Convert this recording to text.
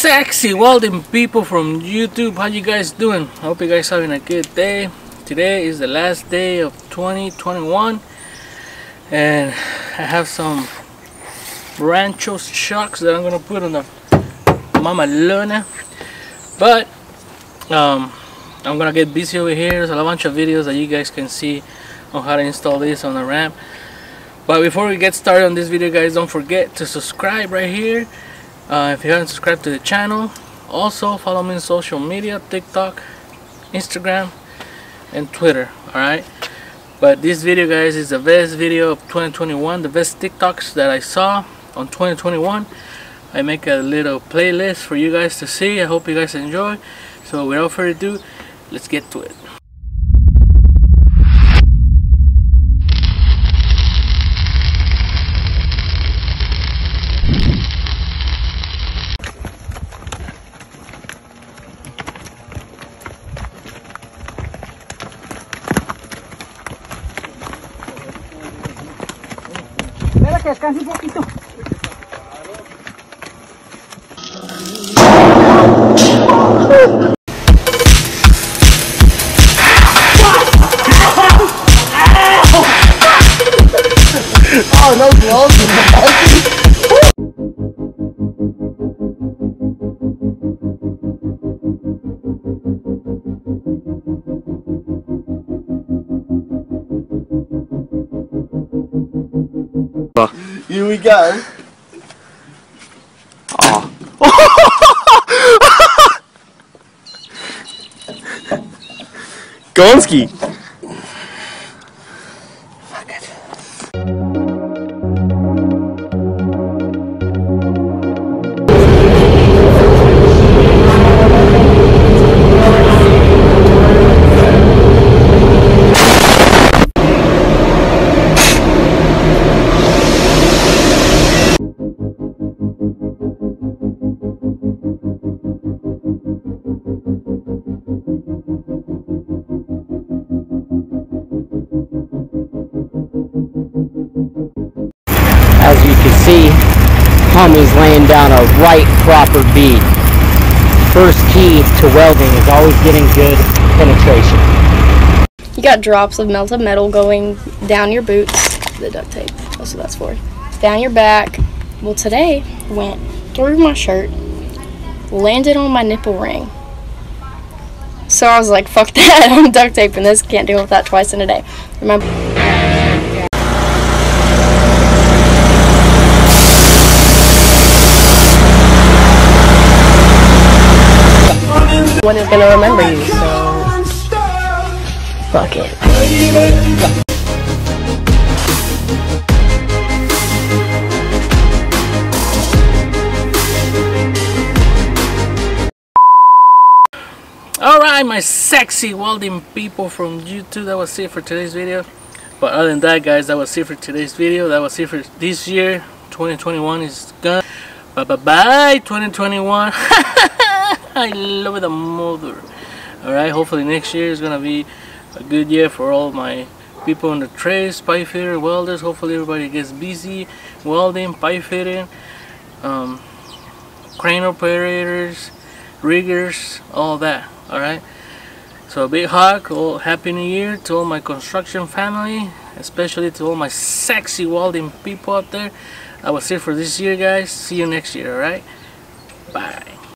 sexy welding people from YouTube, how you guys doing? I hope you guys having a good day. Today is the last day of 2021 and I have some Rancho shocks that I'm gonna put on the Mama Luna, but I'm gonna get busy over here. There's a bunch of videos that you guys can see on how to install this on the ramp. But before we get started on this video, guys, don't forget to subscribe right here if you haven't subscribed to the channel. Also follow me on social media, TikTok, Instagram and Twitter. Alright, but this video, guys, is the best video of 2021, the best TikToks that I saw on 2021. I make a little playlist for you guys to see. I hope you guys enjoy. So without further ado, let's get to it. Espera que descanse un poquito. Oh, no gloves. Here we go. Oh. Gonski. Fuck it. As you can see, homie's laying down a right proper bead. First key to welding is always getting good penetration. You got drops of melted metal going down your boots, the duct tape, that's what that's for, down your back. Well, today went through my shirt, landed on my nipple ring. So I was like, fuck that, I'm duct taping this, can't deal with that twice in a day. Remember? One is gonna remember you, so fuck it. Alright, my sexy welding people from YouTube, that was it for today's video. But other than that, guys, that was it for today's video. That was it for this year. 2021 is gone. Bye bye bye 2021. I love the mother. Alright, hopefully next year is gonna be a good year for all my people in the trades, pipe fitter, welders. Hopefully everybody gets busy welding, pipe fitting, crane operators, riggers, all that. Alright, so a big hug, happy new year to all my construction family, especially to all my sexy welding people out there. That was it for this year, guys. See you next year. Alright.